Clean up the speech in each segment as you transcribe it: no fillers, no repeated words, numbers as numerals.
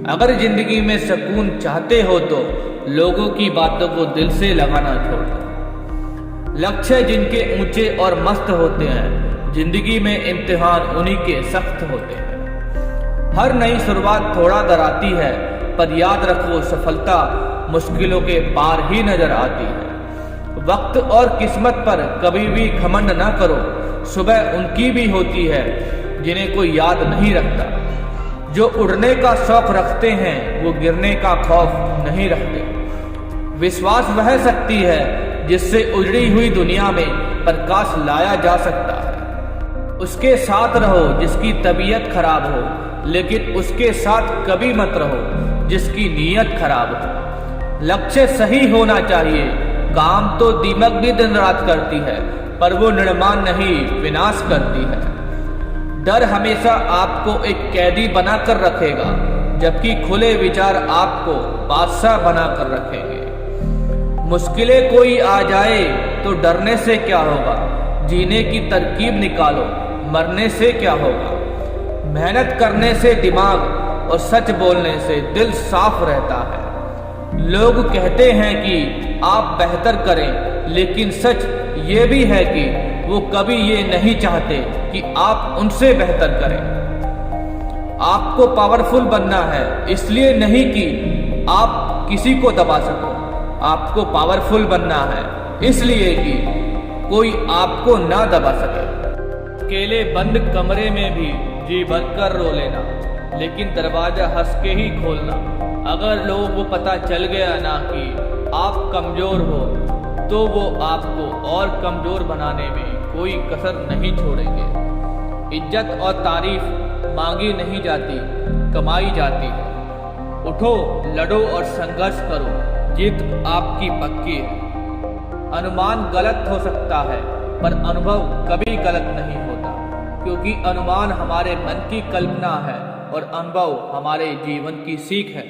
अगर जिंदगी में सुकून चाहते हो तो लोगों की बातों को दिल से लगाना छोड़ दो। लक्ष्य जिनके ऊंचे और मस्त होते हैं, जिंदगी में इम्तिहान उन्हीं के सख्त होते हैं। हर नई शुरुआत थोड़ा डराती है, पर याद रखो सफलता मुश्किलों के पार ही नजर आती है। वक्त और किस्मत पर कभी भी घमंड ना करो, सुबह उनकी भी होती है जिन्हें कोई याद नहीं रखता। जो उड़ने का शौक रखते हैं वो गिरने का खौफ नहीं रखते। विश्वास वह शक्ति है जिससे उजड़ी हुई दुनिया में प्रकाश लाया जा सकता है। उसके साथ रहो जिसकी तबीयत खराब हो, लेकिन उसके साथ कभी मत रहो जिसकी नीयत खराब हो। लक्ष्य सही होना चाहिए। काम तो दीमक भी दिन रात करती है, पर वो निर्माण नहीं विनाश करती है। डर हमेशा आपको एक कैदी बनाकर रखेगा, जबकि खुले विचार आपको बादशाह बनाकर रखेंगे। मुश्किलें कोई आ जाए तो डरने से क्या होगा, जीने की तरकीब निकालो, मरने से क्या होगा। मेहनत करने से दिमाग और सच बोलने से दिल साफ रहता है। लोग कहते हैं कि आप बेहतर करें, लेकिन सच ये भी है कि वो कभी ये नहीं चाहते कि आप उनसे बेहतर करें। आपको पावरफुल बनना है, इसलिए नहीं कि आप किसी को दबा सको। आपको पावरफुल बनना है इसलिए कि कोई आपको ना दबा सके। अकेले बंद कमरे में भी जी भरकर रो लेना, लेकिन दरवाजा हंस के ही खोलना। अगर लोगों को पता चल गया ना कि आप कमजोर हो, तो वो आपको और कमजोर बनाने में कोई कसर नहीं छोड़ेंगे। इज्जत और तारीफ मांगी नहीं जाती, कमाई जाती है। उठो, लड़ो और संघर्ष करो, जीत आपकी पक्की है। अनुमान गलत हो सकता है, पर अनुभव कभी गलत नहीं होता, क्योंकि अनुमान हमारे मन की कल्पना है और अनुभव हमारे जीवन की सीख है।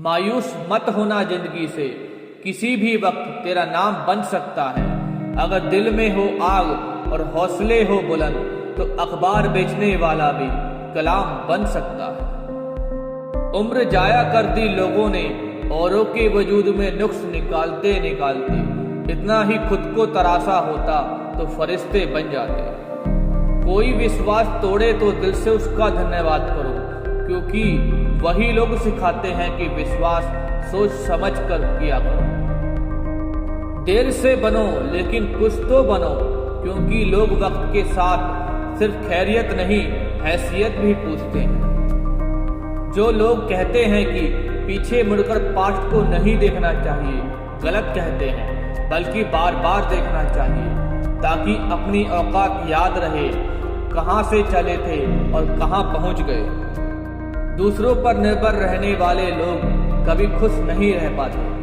मायूस मत होना जिंदगी से, किसी भी वक्त तेरा नाम बन सकता है। अगर दिल में हो आग और हौसले हो बुलंद, तो अखबार बेचने वाला भी कलाम बन सकता है। उम्र जाया कर दी लोगों ने औरों के वजूद में नुक्स निकालते निकालते। इतना ही खुद को तरासा होता तो फरिश्ते बन जाते। कोई विश्वास तोड़े तो दिल से उसका धन्यवाद करो, क्योंकि वही लोग सिखाते हैं कि विश्वास सोच समझ कर किया करो। देर से बनो लेकिन कुछ तो बनो, क्योंकि लोग वक्त के साथ सिर्फ खैरियत नहीं हैसियत भी पूछते हैं। जो लोग कहते हैं कि पीछे मुड़कर पास्ट को नहीं देखना चाहिए, गलत कहते हैं, बल्कि बार बार देखना चाहिए, ताकि अपनी औकात याद रहे, कहाँ से चले थे और कहाँ पहुँच गए। दूसरों पर निर्भर रहने वाले लोग कभी खुश नहीं रह पाते।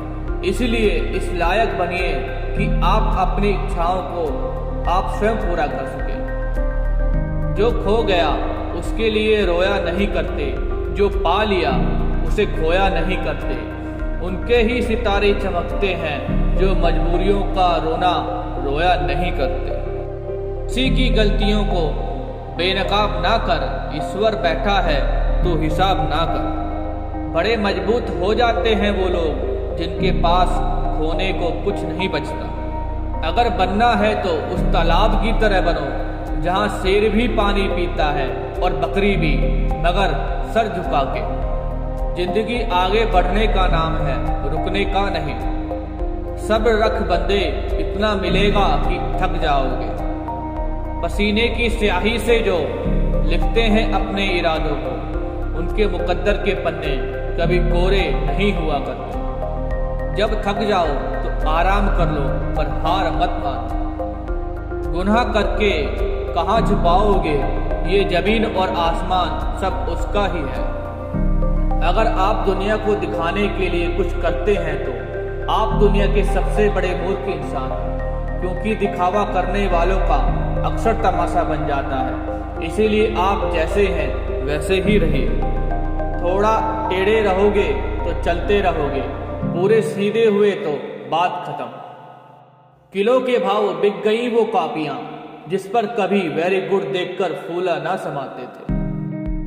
इसलिए इस लायक बनिए कि आप अपनी इच्छाओं को आप स्वयं पूरा कर सकें। जो खो गया उसके लिए रोया नहीं करते, जो पा लिया उसे खोया नहीं करते। उनके ही सितारे चमकते हैं जो मजबूरियों का रोना रोया नहीं करते। किसी की गलतियों को बेनकाब ना कर, ईश्वर बैठा है तो हिसाब ना कर। बड़े मजबूत हो जाते हैं वो लोग जिनके पास खोने को कुछ नहीं बचता। अगर बनना है तो उस तालाब की तरह बनो जहाँ शेर भी पानी पीता है और बकरी भी, मगर सर झुका के। जिंदगी आगे बढ़ने का नाम है, रुकने का नहीं। सब्र रख बंदे, इतना मिलेगा कि थक जाओगे। पसीने की स्याही से जो लिखते हैं अपने इरादों को, उनके मुकद्दर के पन्ने कभी कोरे नहीं हुआ करते। जब थक जाओ तो आराम कर लो, पर हार मत मानो। गुनाह करके कहाँ छुपाओगे, ये जमीन और आसमान सब उसका ही है। अगर आप दुनिया को दिखाने के लिए कुछ करते हैं तो आप दुनिया के सबसे बड़े मूर्ख इंसान हैं, क्योंकि दिखावा करने वालों का अक्सर तमाशा बन जाता है। इसीलिए आप जैसे हैं वैसे ही रहिए। थोड़ा टेढ़े रहोगे तो चलते रहोगे, पूरे सीधे हुए तो बात खत्म। किलो के भाव बिक गई वो कापियां जिस पर कभी वेरी गुड देखकर फूला ना समाते थे।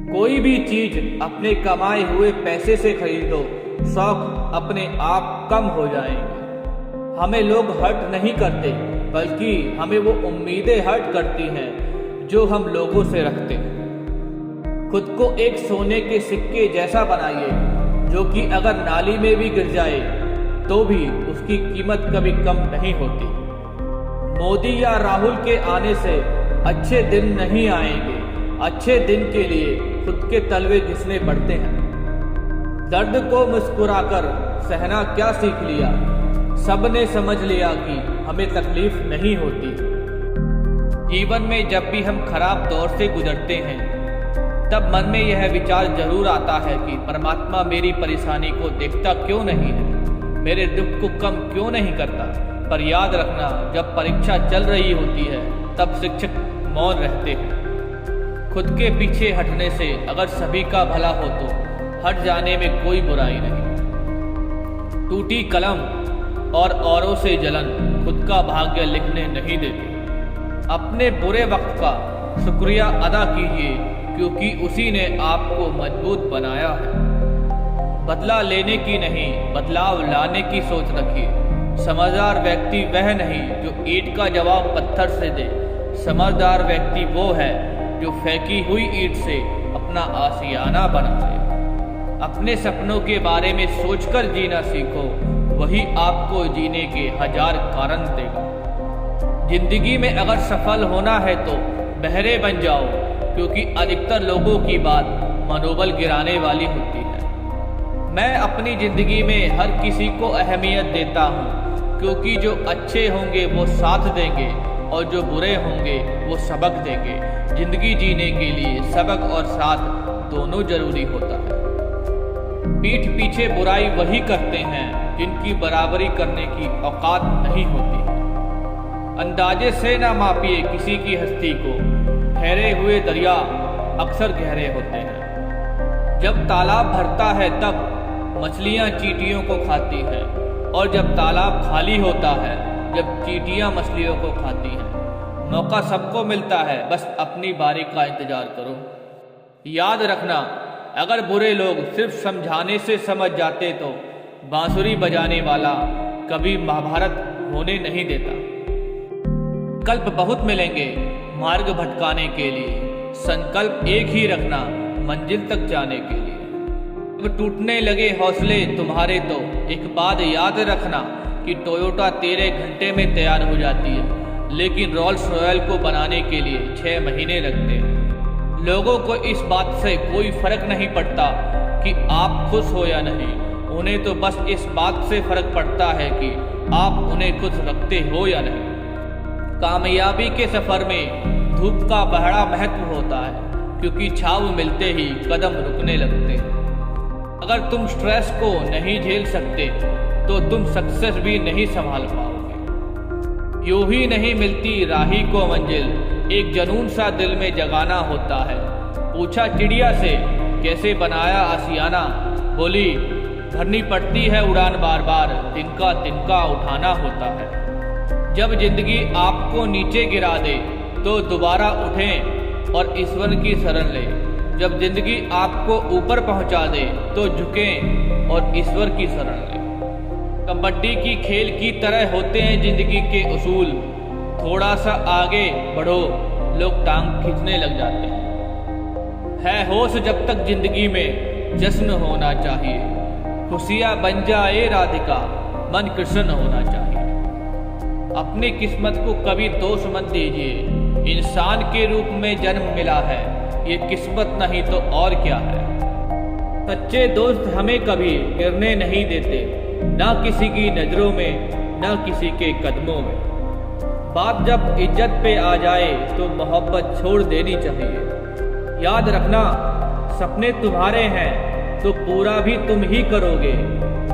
कोई भी चीज अपने कमाए हुए पैसे से खरीदो, शौक अपने आप कम हो जाएंगे। हमें लोग हर्ट नहीं करते, बल्कि हमें वो उम्मीदें हर्ट करती हैं जो हम लोगों से रखते हैं। खुद को एक सोने के सिक्के जैसा बनाइए, जो कि अगर नाली में भी गिर जाए तो भी उसकी कीमत कभी कम नहीं होती। मोदी या राहुल के आने से अच्छे दिन नहीं आएंगे। अच्छे दिन के लिए खुद के तलवे घिसने पड़ते हैं। दर्द को मुस्कुराकर सहना क्या सीख लिया। सबने समझ लिया कि हमें तकलीफ नहीं होती। जीवन में जब भी हम खराब दौर से गुजरते हैं, तब मन में यह विचार जरूर आता है कि परमात्मा मेरी परेशानी को देखता क्यों नहीं है, मेरे दुख को कम क्यों नहीं करता। पर याद रखना, जब परीक्षा चल रही होती है तब शिक्षक मौन रहते हैं। खुद के पीछे हटने से अगर सभी का भला हो तो हट जाने में कोई बुराई नहीं। टूटी कलम और औरों से जलन खुद का भाग्य लिखने नहीं देती। अपने बुरे वक्त का शुक्रिया अदा कीजिए, क्योंकि उसी ने आपको मजबूत बनाया है। बदला लेने की नहीं, बदलाव लाने की सोच रखिए। समझदार व्यक्ति वह नहीं जो ईंट का जवाब पत्थर से दे। समझदार व्यक्ति वो है जो फेंकी हुई ईंट से अपना आशियाना बना ले। अपने सपनों के बारे में सोचकर जीना सीखो, वही आपको जीने के 1000 कारण देगा। जिंदगी में अगर सफल होना है तो बहरे बन जाओ, क्योंकि अधिकतर लोगों की बात मनोबल गिराने वाली होती है। मैं अपनी जिंदगी में हर किसी को अहमियत देता हूँ, क्योंकि जो अच्छे होंगे वो साथ देंगे और जो बुरे होंगे वो सबक देंगे। जिंदगी जीने के लिए सबक और साथ दोनों जरूरी होता है। पीठ पीछे बुराई वही करते हैं जिनकी बराबरी करने की औकात नहीं होती। अंदाजे से ना मापिए किसी की हस्ती को, ठहरे हुए दरिया अक्सर गहरे होते हैं। जब तालाब भरता है तब मछलियां चींटियों को खाती हैं, और जब तालाब खाली होता है जब चींटियां मछलियों को खाती हैं। मौका सबको मिलता है, बस अपनी बारी का इंतजार करो। याद रखना, अगर बुरे लोग सिर्फ समझाने से समझ जाते तो बांसुरी बजाने वाला कभी महाभारत होने नहीं देता। विकल्प बहुत मिलेंगे मार्ग भटकाने के लिए, संकल्प एक ही रखना मंजिल तक जाने के लिए। जब टूटने लगे हौसले तुम्हारे तो एक बात याद रखना कि टोयोटा तेरे घंटे में तैयार हो जाती है, लेकिन रोल्स रॉयल को बनाने के लिए 6 महीने लगते हैं। लोगों को इस बात से कोई फर्क नहीं पड़ता कि आप खुश हो या नहीं, उन्हें तो बस इस बात से फर्क पड़ता है कि आप उन्हें खुश रखते हो या नहीं। कामयाबी के सफर में धूप का बड़ा महत्व होता है, क्योंकि छाव मिलते ही कदम रुकने लगते हैं। अगर तुम स्ट्रेस को नहीं झेल सकते तो तुम सक्सेस भी नहीं संभाल पाओगे। यूं ही नहीं मिलती राही को मंजिल, एक जुनून सा दिल में जगाना होता है। पूछा चिड़िया से कैसे बनाया आशियाना, बोली भरनी पड़ती है उड़ान बार बार, तिनका तिनका उठाना होता है। जब जिंदगी आपको नीचे गिरा दे तो दोबारा उठें और ईश्वर की शरण लें। जब जिंदगी आपको ऊपर पहुंचा दे तो झुकें और ईश्वर की शरण लें। कबड्डी की खेल की तरह होते हैं जिंदगी के उसूल। थोड़ा सा आगे बढ़ो, लोग टांग खींचने लग जाते हैं। है होश जब तक जिंदगी में जश्न होना चाहिए। खुशियाँ बन जाए राधिका, मन कृष्ण होना चाहिए। अपनी किस्मत को कभी दोष मत दीजिए। इंसान के रूप में जन्म मिला है, ये किस्मत नहीं तो और क्या है। सच्चे दोस्त हमें कभी गिरने नहीं देते, ना किसी की नजरों में ना किसी के कदमों में। बात जब इज्जत पे आ जाए तो मोहब्बत छोड़ देनी चाहिए। याद रखना, सपने तुम्हारे हैं तो पूरा भी तुम ही करोगे।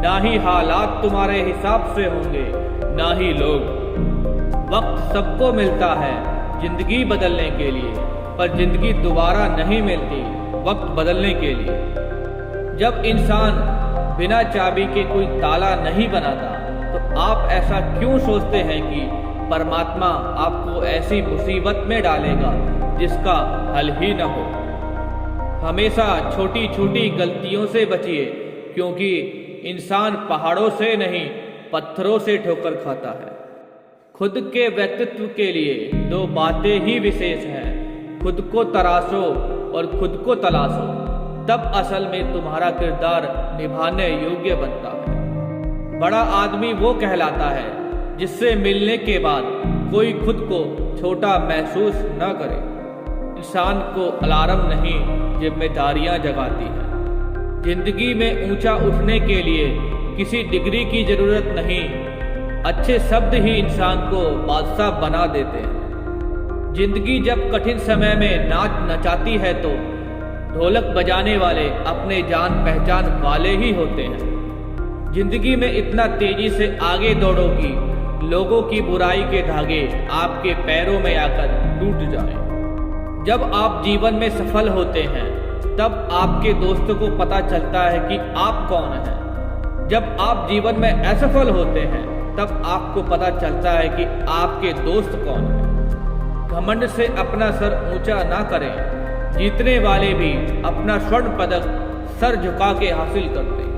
ना ही हालात तुम्हारे हिसाब से होंगे, ना ही लोग। वक्त सबको मिलता है जिंदगी बदलने के लिए, पर जिंदगी दोबारा नहीं मिलती वक्त बदलने के लिए। जब इंसान बिना चाबी के कोई ताला नहीं बनाता तो आप ऐसा क्यों सोचते हैं कि परमात्मा आपको ऐसी मुसीबत में डालेगा जिसका हल ही न हो। हमेशा छोटी छोटी गलतियों से बचिए, क्योंकि इंसान पहाड़ों से नहीं पत्थरों से ठोकर खाता है। खुद के व्यक्तित्व के लिए दो बातें ही विशेष हैं, खुद को तराशो और खुद को तलाशो, तब असल में तुम्हारा किरदार निभाने योग्य बनता है। बड़ा आदमी वो कहलाता है जिससे मिलने के बाद कोई खुद को छोटा महसूस न करे। इंसान को अलार्म नहीं, जिम्मेदारियां जगाती हैं। जिंदगी में ऊंचा उठने के लिए किसी डिग्री की जरूरत नहीं, अच्छे शब्द ही इंसान को बादशाह बना देते हैं। जिंदगी जब कठिन समय में नाच नचाती है तो ढोलक बजाने वाले अपने जान पहचान वाले ही होते हैं। जिंदगी में इतना तेजी से आगे दौड़ो कि लोगों की बुराई के धागे आपके पैरों में आकर टूट जाएं। जब आप जीवन में सफल होते हैं तब आपके दोस्तों को पता चलता है कि आप कौन हैं। जब आप जीवन में असफल होते हैं तब आपको पता चलता है कि आपके दोस्त कौन हैं। घमंड से अपना सर ऊंचा ना करें, जीतने वाले भी अपना स्वर्ण पदक सर झुका के हासिल करते हैं।